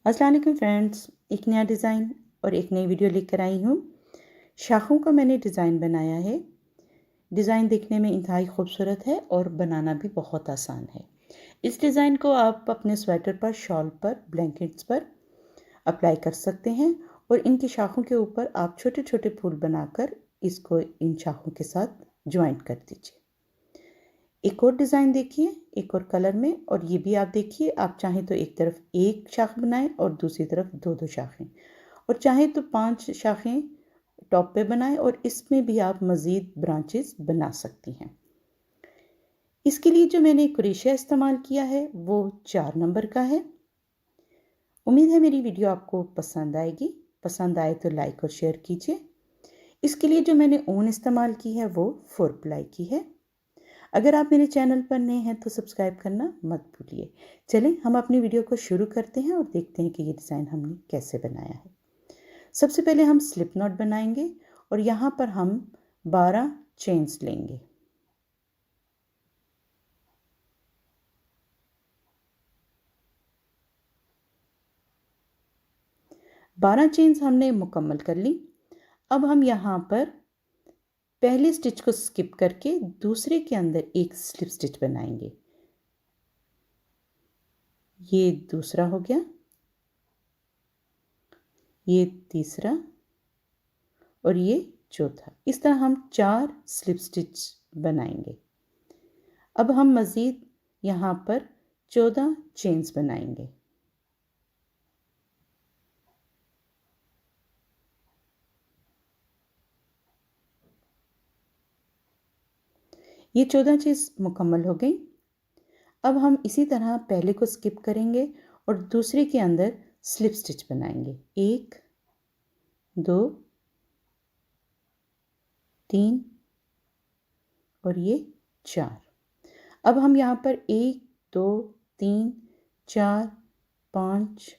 अस्सलाम वालेकुम फ्रेंड्स, एक नया डिज़ाइन और एक नई वीडियो लेकर आई हूँ। शाखों का मैंने डिज़ाइन बनाया है। डिज़ाइन देखने में इंतहाई खूबसूरत है और बनाना भी बहुत आसान है। इस डिज़ाइन को आप अपने स्वेटर पर, शॉल पर, ब्लैंकेट्स पर अप्लाई कर सकते हैं और इनकी शाखों के ऊपर आप छोटे छोटे फूल बनाकर इसको इन शाखों के साथ ज्वाइंट कर दीजिए। एक और डिज़ाइन देखिए, एक और कलर में, और ये भी आप देखिए। आप चाहें तो एक तरफ एक शाख बनाएं और दूसरी तरफ दो दो शाखें, और चाहें तो 5 शाखें टॉप पे बनाएं और इसमें भी आप मज़ीद ब्रांचेस बना सकती हैं। इसके लिए जो मैंने क्रोशिया इस्तेमाल किया है वो 4 नंबर का है। उम्मीद है मेरी वीडियो आपको पसंद आएगी। पसंद आए तो लाइक और शेयर कीजिए। इसके लिए जो मैंने ऊन इस्तेमाल की है वो 4 प्लाई की है। अगर आप मेरे चैनल पर नए हैं तो सब्सक्राइब करना मत भूलिए। चलें हम अपनी वीडियो को शुरू करते हैं और देखते हैं कि ये डिज़ाइन हमने कैसे बनाया है। सबसे पहले हम स्लिप नॉट बनाएंगे और यहाँ पर हम 12 चेन्स लेंगे। बारह चेन्स हमने मुकम्मल कर ली। अब हम यहाँ पर पहले स्टिच को स्किप करके दूसरे के अंदर एक स्लिप स्टिच बनाएंगे। ये दूसरा हो गया, ये तीसरा और ये चौथा। इस तरह हम 4 स्लिप स्टिच बनाएंगे। अब हम मज़ीद यहाँ पर 14 चेन्स बनाएंगे। ये 14 चेन्स मुकम्मल हो गई। अब हम इसी तरह पहले को स्किप करेंगे और दूसरे के अंदर स्लिप स्टिच बनाएंगे। 1 2 3 और ये 4। अब हम यहाँ पर 1 2 3 4 5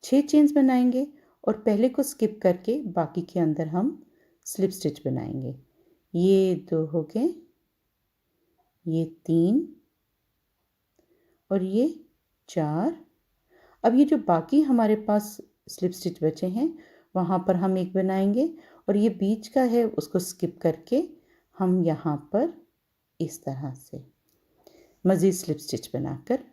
6 चेन्स बनाएंगे और पहले को स्किप करके बाकी के अंदर हम स्लिप स्टिच बनाएंगे। ये 2 हो गए, ये 3 और ये 4। अब ये जो बाकी हमारे पास स्लिप स्टिच बचे हैं वहाँ पर हम एक बनाएंगे और ये बीच का है उसको स्किप करके हम यहाँ पर इस तरह से मज़ीद स्लिप स्टिच बनाकर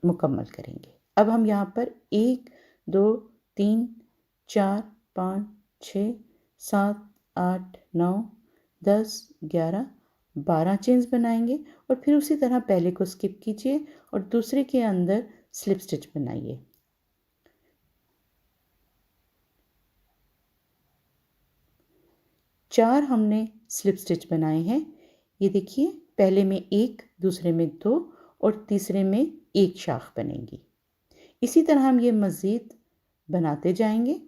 मुकम्मल करेंगे। अब हम यहाँ पर 1 2 3 4 5 6 7 8 9 10 11 12 चेन्स बनाएंगे और फिर उसी तरह पहले को स्किप कीजिए और दूसरे के अंदर स्लिप स्टिच बनाइए। चार हमने स्लिप स्टिच बनाए हैं। ये देखिए, पहले में 1, दूसरे में 2 और तीसरे में 1 शाख बनेगी। इसी तरह हम ये मज़ीद बनाते जाएंगे।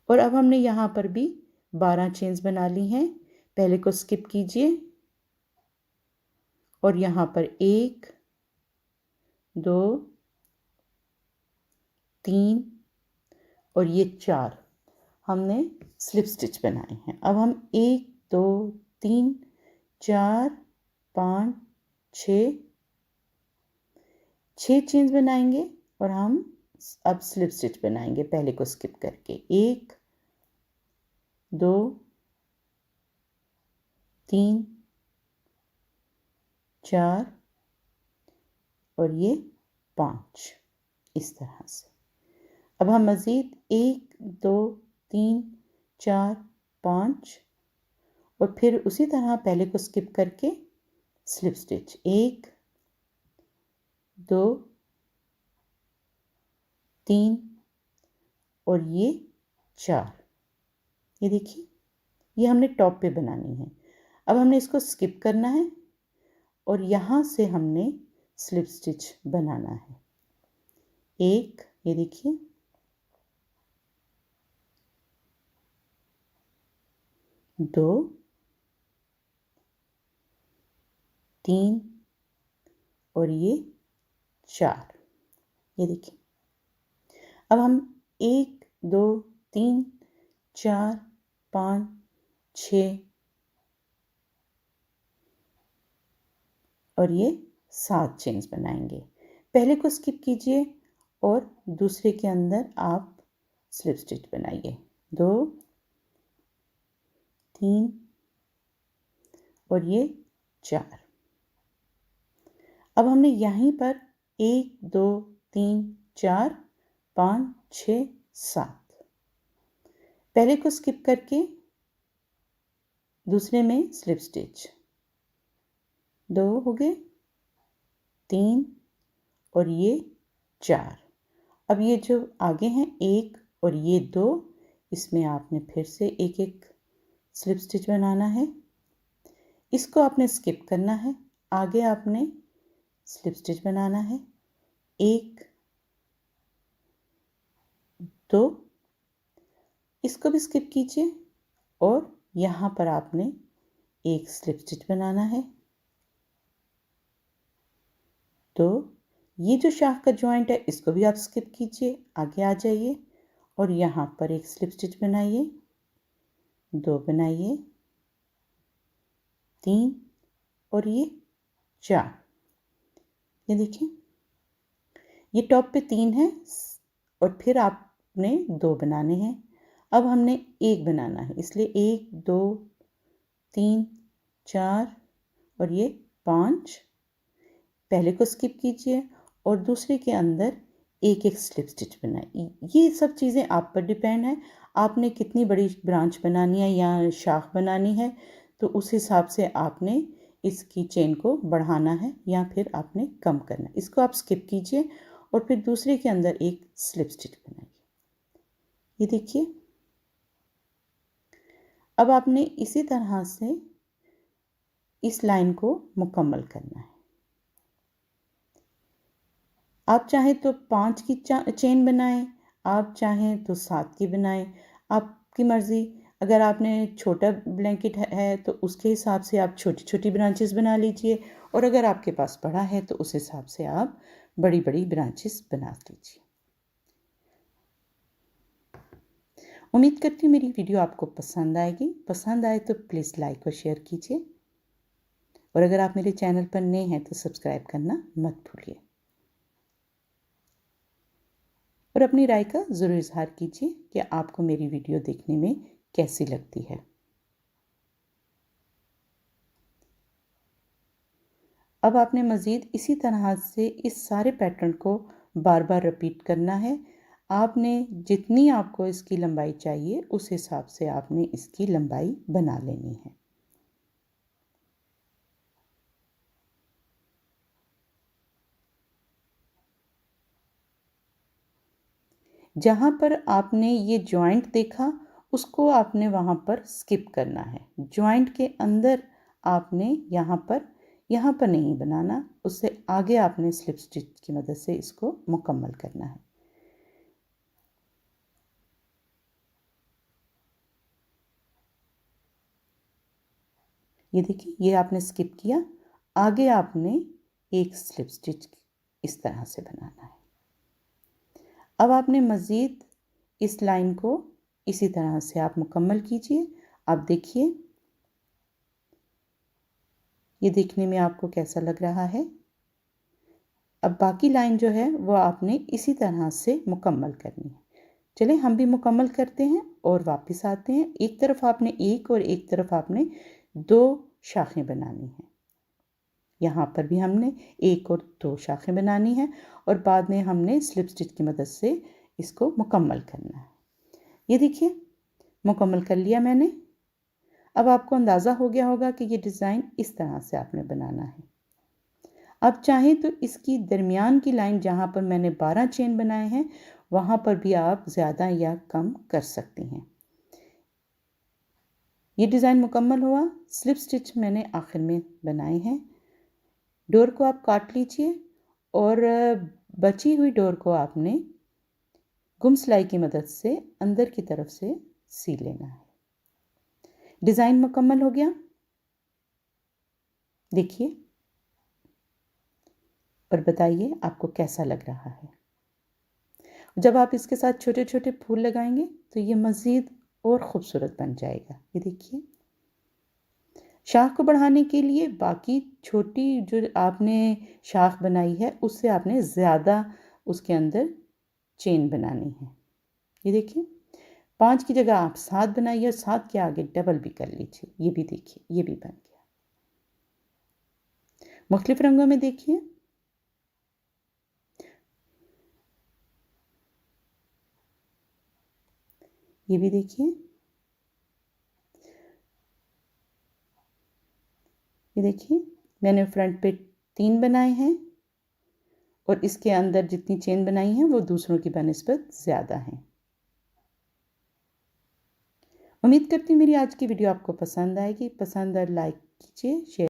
और अब हमने यहाँ पर भी 12 चेन्स बना ली हैं। पहले को स्किप कीजिए और यहाँ पर 1 2 3 और ये 4 हमने स्लिप स्टिच बनाए हैं। अब हम 1 2 3 4 5 6 चेन्स बनाएंगे और हम अब स्लिप स्टिच बनाएंगे पहले को स्किप करके। 1 2 3 4 और ये 5 इस तरह से। अब हम मज़ीद 1 2 3 4 5 और फिर उसी तरह पहले को स्किप करके स्लिप स्टिच 1 2 3 और ये 4। ये देखिए, ये हमने टॉप पे बनानी है। अब हमने इसको स्किप करना है और यहाँ से हमने स्लिप स्टिच बनाना है। 1, ये देखिए, 2 3 और ये 4। ये देखिए, अब हम 1 2 3 4 5 6 और ये 7 चेन्स बनाएंगे। पहले को स्किप कीजिए और दूसरे के अंदर आप स्लिप स्टिच बनाइए। 2, 3 और ये 4। अब हमने यहीं पर 1, 2, 3, 4, 5, 6, 7 पहले को स्किप करके दूसरे में स्लिप स्टिच। 2 हो गए, 3 और ये 4। अब ये जो आगे हैं 1 और ये 2, इसमें आपने फिर से एक एक स्लिप स्टिच बनाना है। इसको आपने स्किप करना है, आगे आपने स्लिप स्टिच बनाना है। 1, 2, इसको भी स्किप कीजिए और यहाँ पर आपने एक स्लिप स्टिच बनाना है। तो ये जो शाख का जॉइंट है इसको भी आप स्किप कीजिए, आगे आ जाइए और यहाँ पर एक स्लिप स्टिच बनाइए। 2 बनाइए, 3 और ये 4। ये देखिए, ये टॉप पे 3 है और फिर आपने 2 बनाने हैं। अब हमने 1 बनाना है, इसलिए 1, 2, 3, 4 और ये 5 पहले को स्किप कीजिए और दूसरे के अंदर एक एक स्लिप स्टिच बनाइए। ये सब चीज़ें आप पर डिपेंड है, आपने कितनी बड़ी ब्रांच बनानी है या शाख बनानी है, तो उस हिसाब से आपने इसकी चेन को बढ़ाना है या फिर आपने कम करना है। इसको आप स्किप कीजिए और फिर दूसरे के अंदर एक स्लिप स्टिच बनाइए। ये देखिए, अब आपने इसी तरह से इस लाइन को मुकम्मल करना है। आप चाहें तो 5 की चेन बनाएं, आप चाहें तो 7 की बनाएं, आपकी मर्ज़ी। अगर आपने छोटा ब्लैंकेट है तो उसके हिसाब से आप छोटी छोटी ब्रांचेस बना लीजिए, और अगर आपके पास बड़ा है तो उस हिसाब से आप बड़ी बड़ी ब्रांचेस बना लीजिए। उम्मीद करती हूँ मेरी वीडियो आपको पसंद आएगी। पसंद आए तो प्लीज़ लाइक और शेयर कीजिए, और अगर आप मेरे चैनल पर नए हैं तो सब्सक्राइब करना मत भूलिए, और अपनी राय का ज़रूर इजहार कीजिए कि आपको मेरी वीडियो देखने में कैसी लगती है। अब आपने मज़ीद इसी तरह से इस सारे पैटर्न को बार बार रिपीट करना है। आपने जितनी आपको इसकी लंबाई चाहिए उस हिसाब से आपने इसकी लंबाई बना लेनी है। जहाँ पर आपने ये जॉइंट देखा उसको आपने वहाँ पर स्किप करना है। जॉइंट के अंदर आपने यहाँ पर नहीं बनाना, उससे आगे आपने स्लिप स्टिच की मदद से इसको मुकम्मल करना है। ये देखिए, ये आपने स्किप किया, आगे आपने एक स्लिप स्टिच इस तरह से बनाना है। अब आपने मज़ीद इस लाइन को इसी तरह से आप मुकम्मल कीजिए। आप देखिए, ये देखने में आपको कैसा लग रहा है। अब बाकी लाइन जो है वो आपने इसी तरह से मुकम्मल करनी है। चलिए हम भी मुकम्मल करते हैं और वापस आते हैं। एक तरफ आपने 1 और एक तरफ आपने 2 शाखें बनानी हैं। यहाँ पर भी हमने 1 और 2 शाखें बनानी हैं और बाद में हमने स्लिप स्टिच की मदद से इसको मुकम्मल करना है। ये देखिए, मुकम्मल कर लिया मैंने। अब आपको अंदाज़ा हो गया होगा कि ये डिज़ाइन इस तरह से आपने बनाना है। आप चाहें तो इसकी दरमियान की लाइन जहाँ पर मैंने 12 चेन बनाए हैं वहाँ पर भी आप ज़्यादा या कम कर सकती हैं। ये डिज़ाइन मुकम्मल हुआ। स्लिप स्टिच मैंने आखिर में बनाए हैं। डोर को आप काट लीजिए और बची हुई डोर को आपने गुम सिलाई की मदद से अंदर की तरफ से सी लेना है। डिज़ाइन मुकम्मल हो गया, देखिए और बताइए आपको कैसा लग रहा है। जब आप इसके साथ छोटे छोटे फूल लगाएंगे तो ये मज़ीद और ख़ूबसूरत बन जाएगा। ये देखिए, शाख को बढ़ाने के लिए बाकी छोटी जो आपने शाख बनाई है उससे आपने ज़्यादा उसके अंदर चेन बनानी है। ये देखिए 5 की जगह आप 7 बनाइए और 7 के आगे डबल भी कर लीजिए। ये भी देखिए ये भी बन गया। मुख्तलिफ रंगों में देखिए। ये भी देखिए। ये देखिए मैंने फ्रंट पे 3 बनाए हैं और इसके अंदर जितनी चेन बनाई है वो दूसरों की बनिस्बत ज़्यादा हैं। उम्मीद करती हूँ मेरी आज की वीडियो आपको पसंद आएगी। पसंद आए लाइक कीजिए, शेयर